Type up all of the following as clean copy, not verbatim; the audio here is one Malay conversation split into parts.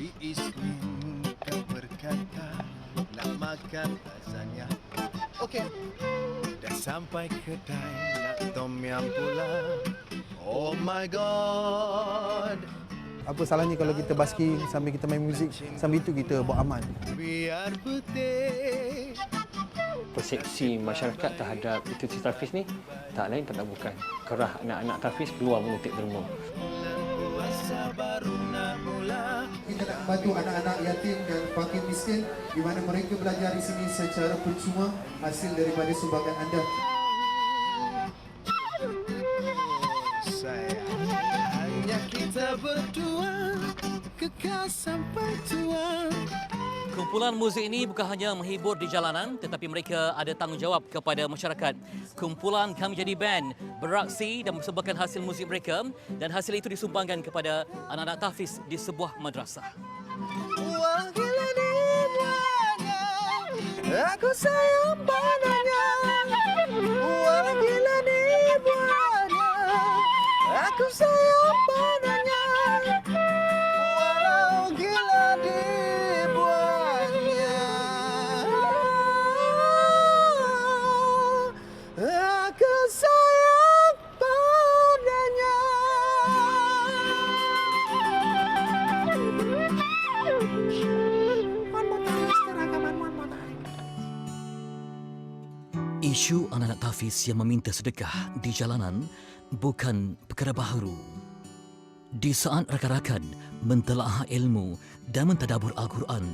Si Isnin kau berkata nak makan lasagna. Okey, dah sampai kedai nak tom yum pula. Oh my god. Apa salahnya kalau kita basking sambil kita main muzik, sambil itu kita buat amal. Biar putih. Persepsi masyarakat terhadap institusi Tafiz ni tak lain tak bukan kerah anak-anak Tafiz keluar mengutip derma. Puasa baru nak mula. Kita nak membantu anak-anak yatim dan fakir miskin di mana mereka belajar di sini secara percuma hasil daripada sumbangan anda. Sayang, hanya kita berdua kekal sampai tua. Kumpulan muzik ini bukan hanya menghibur di jalanan tetapi mereka ada tanggungjawab kepada masyarakat. Kumpulan Kami Jadi Band beraksi dan mempersembahkan hasil muzik mereka dan hasil itu disumbangkan kepada anak-anak tahfiz di sebuah madrasah. Wah gila dibuatnya, aku sayang padanya. Wah gila dibuatnya, aku sayang padanya. Walau gila dibuatnya, aku sayang padanya. Isu anak-anak tahfiz yang meminta sedekah di jalanan bukan perkara baharu. Di saat rakan-rakan mentelaah ilmu dan mentadabur Al-Quran,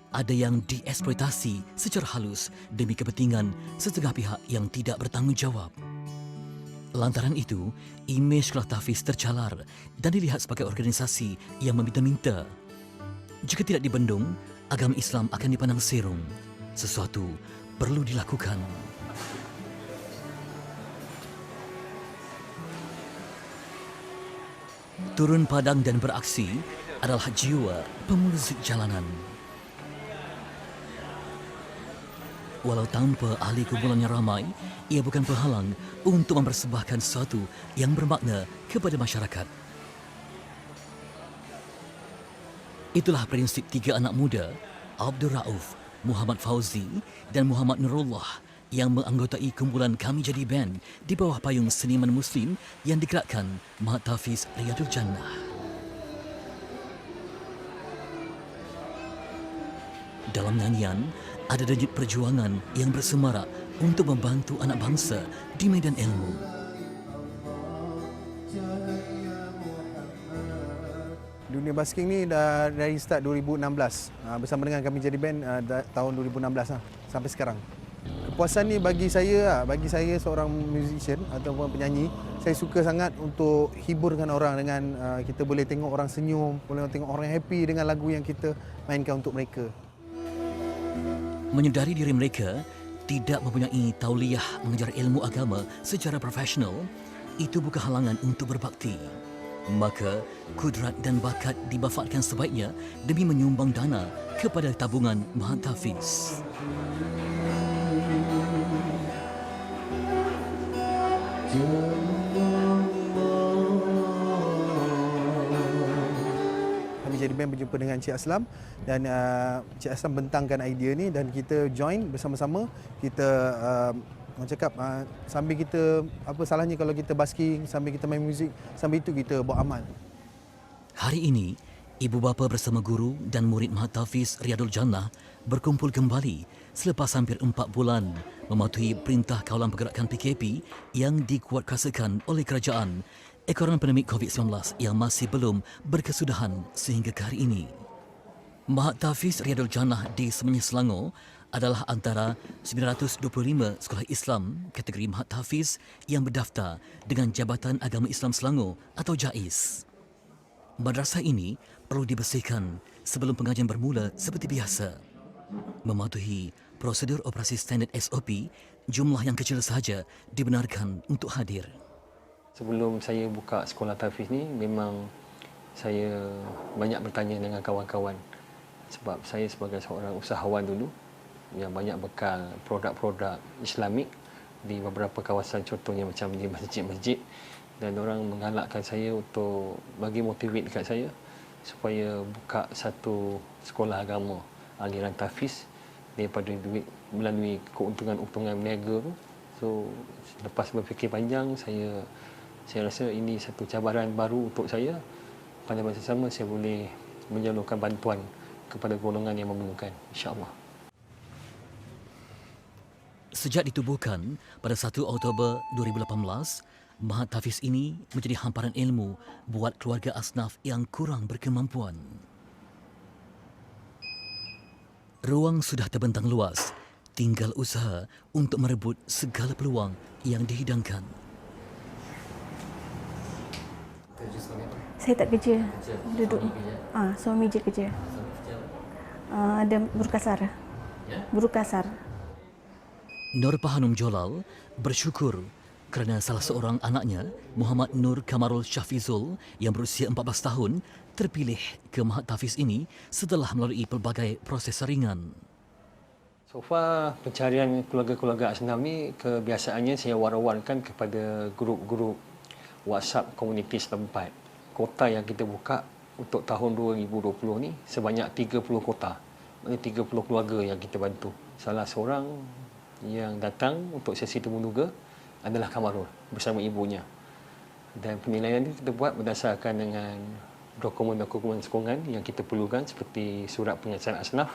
ada yang dieksploitasi secara halus demi kepentingan setengah pihak yang tidak bertanggungjawab. Lantaran itu, imej sekolah tahfiz tercalar dan dilihat sebagai organisasi yang meminta-minta. Jika tidak dibendung, agama Islam akan dipandang serong. Sesuatu perlu dilakukan. Turun padang dan beraksi adalah jiwa pemuzik jalanan. Walau tanpa ahli kumpulannya ramai, ia bukan penghalang untuk mempersembahkan sesuatu yang bermakna kepada masyarakat. Itulah prinsip tiga anak muda, Abdul Rauf, Muhammad Fauzi dan Muhammad Nurullah yang menganggotai kumpulan Kami Jadi Band di bawah payung seniman Muslim yang digerakkan Mahat Tafiz Riyadul Jannah. Dalam nyanyian, ada denyut perjuangan yang bersemarak untuk membantu anak bangsa di medan ilmu. Dunia basking ni dah dari start 2016 bersama dengan Kami Jadi Band tahun 2016 sampai sekarang. Kepuasan ni bagi saya seorang musician ataupun penyanyi, saya suka sangat untuk hiburkan orang dengan kita boleh tengok orang senyum, boleh tengok orang happy dengan lagu yang kita mainkan untuk mereka. Menyedari diri mereka tidak mempunyai tauliah mengajar ilmu agama secara profesional, itu bukan halangan untuk berbakti. Maka, kudrat dan bakat dimanfaatkan sebaiknya demi menyumbang dana kepada tabungan Mahat Tafiz. Kami Jadi Band berjumpa dengan Cik Aslam dan Cik Aslam bentangkan idea ni dan kita join bersama-sama. Kita orang cakap sambil kita, apa salahnya kalau kita basking sambil kita main muzik, sambil itu kita buat amal. Hari ini, ibu bapa bersama guru dan murid Mahat Tafiz Riyadul Jannah berkumpul kembali selepas hampir 4 bulan mematuhi perintah kawalan pergerakan PKP yang dikuatkuasakan oleh kerajaan ekoran pandemik COVID-19 yang masih belum berkesudahan sehingga ke hari ini. Mahat Tafiz Riyadul Jannah di Semenyih Selangor adalah antara 925 sekolah Islam kategori Mahat Tafiz yang berdaftar dengan Jabatan Agama Islam Selangor atau JAIS. Madrasah ini perlu dibersihkan sebelum pengajian bermula seperti biasa. Mematuhi prosedur operasi standard SOP, jumlah yang kecil sahaja dibenarkan untuk hadir. Sebelum saya buka sekolah Tafiz ni, memang saya banyak bertanya dengan kawan-kawan. Sebab saya sebagai seorang usahawan dulu yang banyak bekal produk-produk Islamik di beberapa kawasan, contohnya macam di masjid-masjid, dan orang menggalakkan saya untuk bagi motivate dekat saya supaya buka satu sekolah agama aliran tahfiz daripada duit melalui keuntungan-untungan berniaga tu. So lepas berfikir panjang, saya rasa ini satu cabaran baru untuk saya. Pada masa sama saya boleh menyalurkan bantuan kepada golongan yang memerlukan, insya-Allah. Sejak ditubuhkan pada 1 Oktober 2018, Mahat Tahfiz ini menjadi hamparan ilmu buat keluarga asnaf yang kurang berkemampuan. Ruang sudah terbentang luas, tinggal usaha untuk merebut segala peluang yang dihidangkan. Saya tak kerja. Duduk. Suami je kerja. Dia buruh kasar. Buruh kasar. Nur Pahanum Jolal bersyukur kerana salah seorang anaknya, Muhammad Nur Kamarul Syafizul yang berusia 14 tahun, terpilih ke Mahat Tahfiz ini setelah melalui pelbagai proses saringan. So far, pencarian keluarga-keluarga asnaf ni kebiasaannya saya war-warkan kepada grup-grup WhatsApp komuniti setempat. Kota yang kita buka untuk tahun 2020 ni sebanyak 30 kota. Maksudnya 30 keluarga yang kita bantu. Salah seorang yang datang untuk sesi temuduga adalah Kamarul bersama ibunya. Dan penilaian ini kita buat berdasarkan dengan dokumen-dokumen sokongan yang kita perlukan seperti surat pengesahan asnaf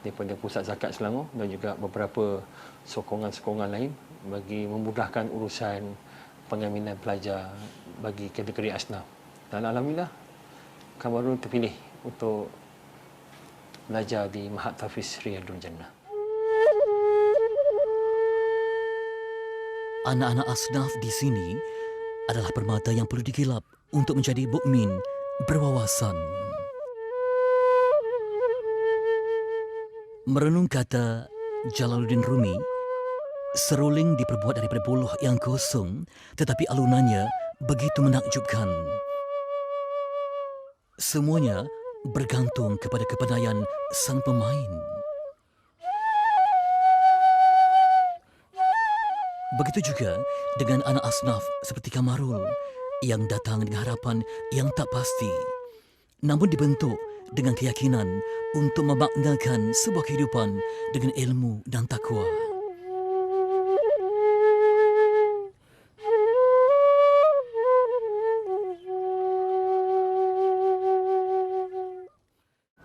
daripada Pusat Zakat Selangor dan juga beberapa sokongan-sokongan lain bagi memudahkan urusan pengambilan pelajar bagi kategori asnaf. Dan alhamdulillah Kamarul terpilih untuk belajar di Mahat Tahfiz Riyadul Jannah. Anak-anak asnaf di sini adalah permata yang perlu dikilap untuk menjadi mukmin berwawasan. Merenung kata Jalaluddin Rumi, seruling diperbuat daripada buluh yang kosong, tetapi alunannya begitu menakjubkan. Semuanya bergantung kepada kepandaian sang pemain. Begitu juga dengan anak asnaf seperti Kamarul yang datang dengan harapan yang tak pasti, namun dibentuk dengan keyakinan untuk memaknakan sebuah kehidupan dengan ilmu dan takwa.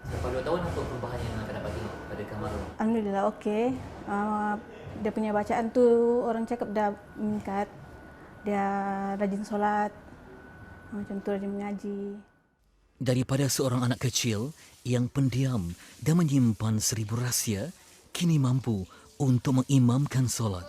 Selepas 2 tahun, apa perubahan yang akan dapat tengok pada Kamarul? Alhamdulillah okey. Dia punya bacaan tu orang cakap dah meningkat. Dia rajin solat. Macam tu rajin mengaji. Daripada seorang anak kecil yang pendiam dan menyimpan 1000 rahsia, kini mampu untuk mengimamkan solat.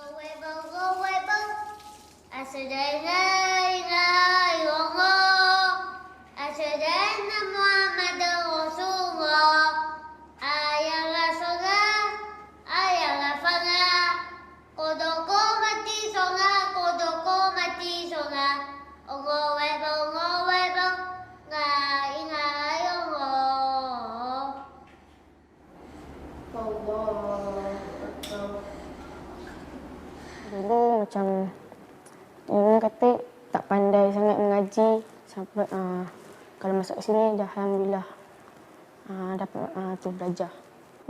Dulu macam orang kata tak pandai sangat mengaji sampai kalau masuk sini dah alhamdulillah dapat tu belajar.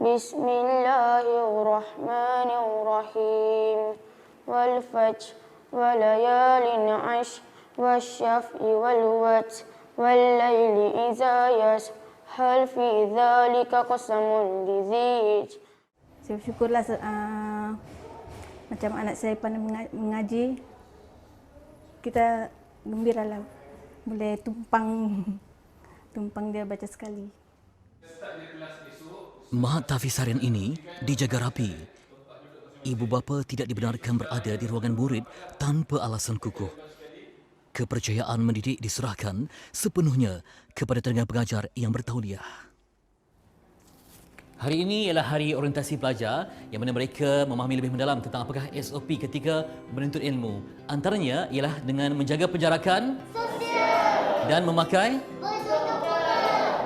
Bismillahirrahmanirrahim. Wal fajr wa layalin 'ashr wasyaf'i wal watr wal laili idza yasr hal fi dzalika qasamun lidzij. Saya bersyukurlah macam anak saya pandai mengaji. Kita gembiralah boleh tumpang dia baca sekali. Mahat Tahfiz harian ini dijaga rapi. Ibu bapa tidak dibenarkan berada di ruangan murid tanpa alasan kukuh. Kepercayaan mendidik diserahkan sepenuhnya kepada tenaga pengajar yang bertauliah. Hari ini ialah hari orientasi pelajar yang mana mereka memahami lebih mendalam tentang apakah SOP ketika menuntut ilmu. Antaranya ialah dengan menjaga penjarakan sosial dan memakai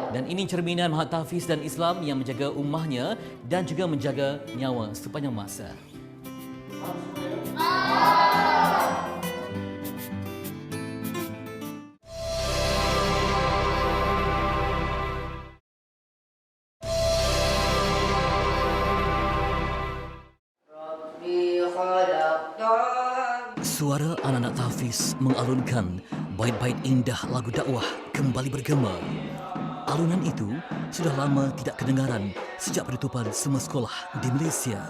dan ini cerminan Mahat Tahfiz dan Islam yang menjaga ummahnya dan juga menjaga nyawa sepanjang masa. Suara anak-anak tahfiz mengalunkan bait-bait indah lagu dakwah kembali bergema. Alunan itu sudah lama tidak kedengaran sejak penutupan semua sekolah di Malaysia.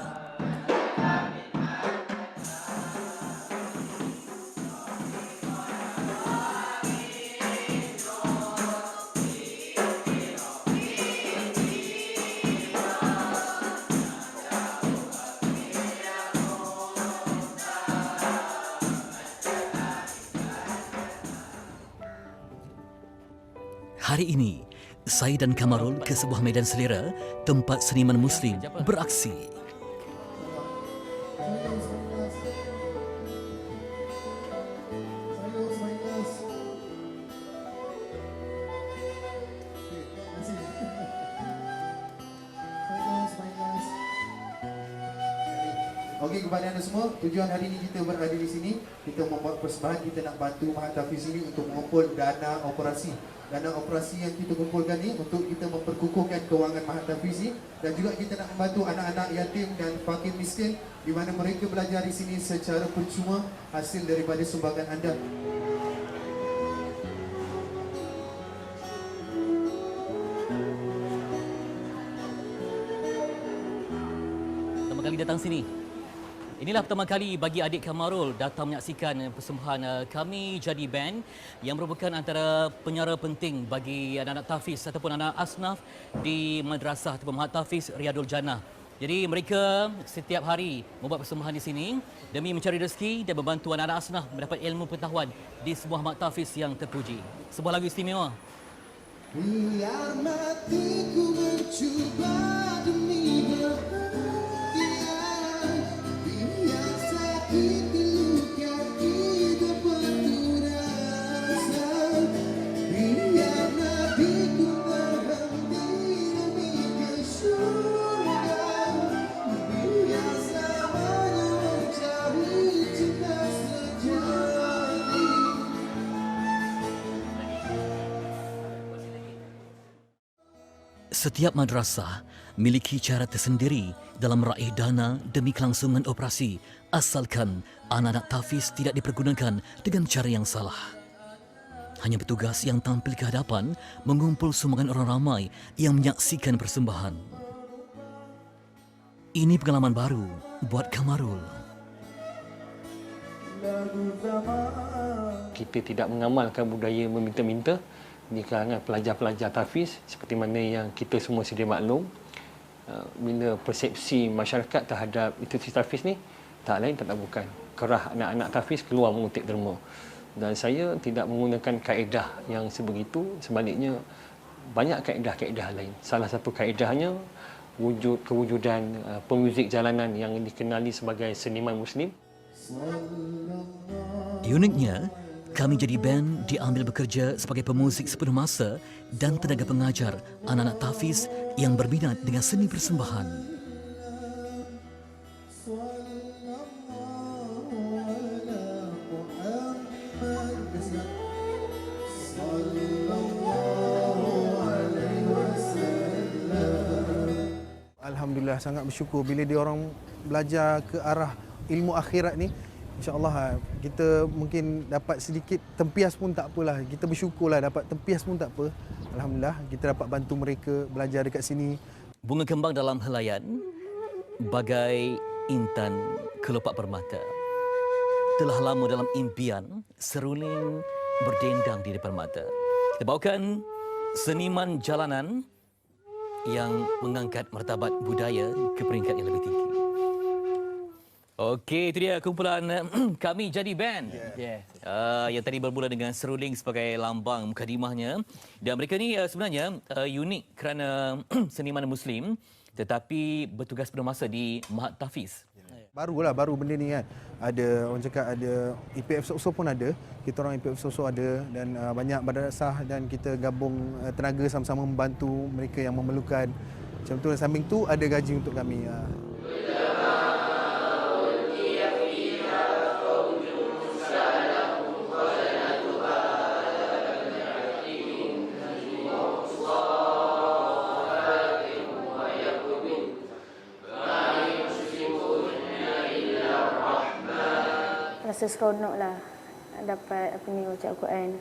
Hari ini, saya dan Kamarul ke sebuah medan selera tempat seniman Muslim beraksi. Okey, kepada anda semua, tujuan hari ini kita berada di sini, kita membuat persembahan, kita nak bantu Mahat Tahfiz ini untuk mengumpul dana operasi. Dana operasi yang kita kumpulkan ni untuk kita memperkukuhkan kewangan Mahat Tahfiz ini, dan juga kita nak membantu anak-anak yatim dan fakir miskin di mana mereka belajar di sini secara percuma hasil daripada sumbangan anda. Pertama kali datang sini. Inilah pertama kali bagi adik Kamarul datang menyaksikan persembahan Kami Jadi Band yang merupakan antara penyara penting bagi anak-anak tahfiz ataupun anak asnaf di madrasah ataupun Mahat Tahfiz Riyadul Jannah. Jadi mereka setiap hari membuat persembahan di sini demi mencari rezeki dan membantu anak-anak asnaf mendapat ilmu pengetahuan di sebuah Mahat Tahfiz yang terpuji. Sebuah lagu istimewa. Biar matiku mencuba demi berbahagia, biar sakit luka kita berterasa, biar nabiku berhenti demi ke surga, biar selamanya mencari cinta sejati. Setiap madrasah memiliki cara tersendiri dalam meraih dana demi kelangsungan operasi asalkan anak-anak tahfiz tidak dipergunakan dengan cara yang salah. Hanya petugas yang tampil ke hadapan mengumpul sumbangan orang ramai yang menyaksikan persembahan. Ini pengalaman baru buat Kamarul. Kita tidak mengamalkan budaya meminta-minta di kalangan pelajar-pelajar tahfiz seperti mana yang kita semua sedia maklum. Bila persepsi masyarakat terhadap institusi tahfiz ni tak lain tak bukan kerah anak-anak tahfiz keluar mengutik derma. Dan saya tidak menggunakan kaedah yang sebegitu, sebaliknya banyak kaedah-kaedah lain. Salah satu kaedahnya kewujudan pemuzik jalanan yang dikenali sebagai seniman Muslim. Uniknya, Kami Jadi Band diambil bekerja sebagai pemuzik sepenuh masa dan tenaga pengajar anak-anak tahfiz yang berminat dengan seni persembahan. Alhamdulillah, sangat bersyukur bila dia orang belajar ke arah ilmu akhirat ni. InsyaAllah kita mungkin dapat sedikit tempias pun tak apalah. Kita bersyukurlah dapat tempias pun tak apa. Alhamdulillah kita dapat bantu mereka belajar dekat sini. Bunga kembang dalam helaian bagai intan kelopak permata. Telah lama dalam impian seruling berdendang di depan mata. Kita bawakan seniman jalanan yang mengangkat martabat budaya ke peringkat yang lebih tinggi. Okey, itu dia kumpulan Kami Jadi Band. Yang tadi bermula dengan seruling sebagai lambang mukadimahnya. Dan mereka ni sebenarnya unik kerana seniman Muslim tetapi bertugas penuh masa di Mahat Tahfiz. Baru benda ni kan. Ada orang cakap ada IPF Sokso pun ada. Kita orang IPF Sokso ada dan banyak madrasah dan kita gabung tenaga sama-sama membantu mereka yang memerlukan. Macam tu, samping tu ada gaji untuk kami. rasa seronok lah dapat baca Al-Quran.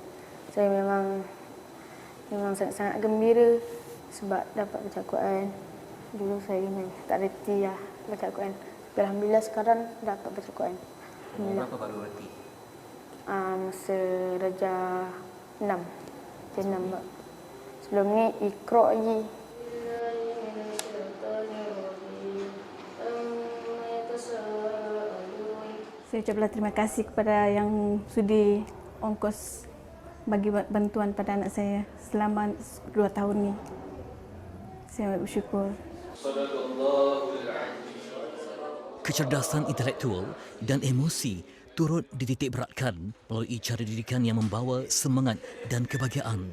Saya memang sangat-sangat gembira sebab dapat baca Al-Quran. Dulu saya memang tak reti lah baca Al-Quran. Tapi alhamdulillah sekarang dapat baca Al-Quran. Berapa baru reti? Masa darjah 6. Darjah 6 Pak. Sebelum ni Iqra' lagi. Saya ucaplah terima kasih kepada yang sudi ongkos bagi bantuan pada anak saya selama 2 tahun ni. Saya bersyukur. Kecerdasan intelektual dan emosi turut dititik beratkan melalui cara didikan yang membawa semangat dan kebahagiaan.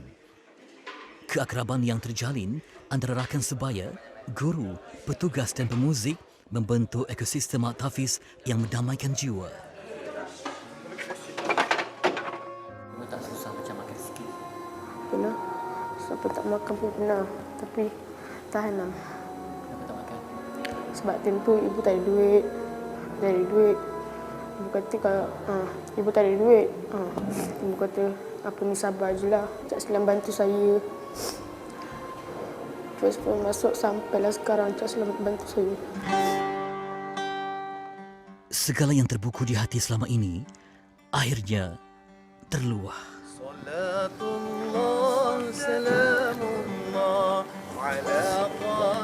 Keakraban yang terjalin antara rakan sebaya, guru, petugas dan pemuzik membentuk ekosistem mak tahfiz yang mendamaikan jiwa. Kamu tak susah macam makan sikit? Pernah. Sampai tak makan pun pernah. Tapi tahan lah. Kenapa tak makan? Sebab tempoh ibu tak ada duit. Tak ada duit. Ibu kata kalau ibu tak ada duit. Ibu kata apa ni sabar je lah. Cik Selam bantu saya. Terus pun masuk sampailah sekarang Cik Selam bantu saya. Segala yang terbuku di hati selama ini akhirnya terluah. Salatullah salamullah ala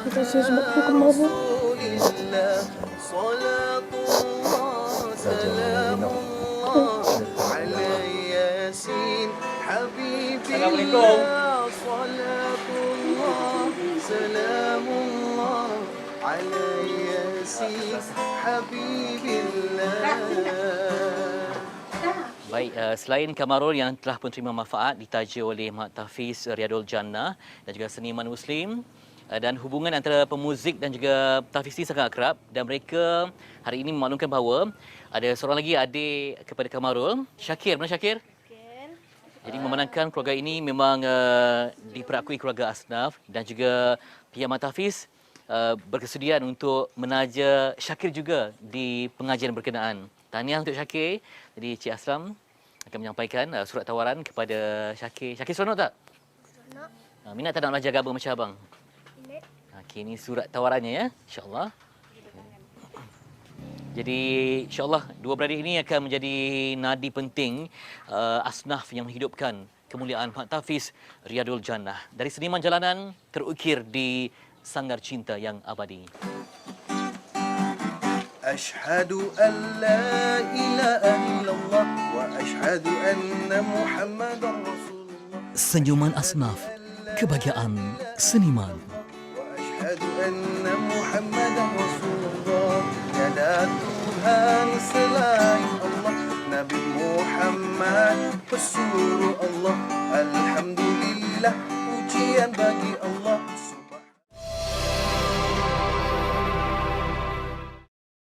Kita sebab tu kemarin. Rasulillah. Salatullah salamullah ala Yasin Habibillah. Salatullah salamullah ala Yasin Habibillah. Baik, selain Kamarul yang telah penerima manfaat ditaja oleh Mak Tahfiz Riyadul Jannah dan juga seniman Muslim, dan hubungan antara pemuzik dan juga tahfiz ini sangat akrab, dan mereka hari ini memaklumkan bahawa ada seorang lagi adik kepada Kamarul, Syakir. Mana Syakir? Jadi memenangkan keluarga ini memang diperakui keluarga asnaf, dan juga pihak Mak Tahfiz berkesudian untuk menaja Syakir juga di pengajian berkenaan. Tahniah untuk Syakir. Jadi Cik Aslam akan menyampaikan surat tawaran kepada Syakir. Syakir seronok tak? Seronok. Minat tak nak belajar agama macam abang? Minat. Okey, ini surat tawarannya ya, insya-Allah. Jadi insya-Allah dua beradik ini akan menjadi nadi penting asnaf yang menghidupkan kemuliaan Mak Tahfiz Riyadul Jannah. Dari seniman jalanan terukir di sanggar cinta yang abadi. Ashhadu an la ilaha illallah wa ashhadu anna Muhammadar Rasulullah. Senyuman asnaf, kebahagiaan seniman. Wa ashhadu anna Muhammadar Rasulullah. Tiada Tuhan selain Allah, Nabi Muhammad Rasul.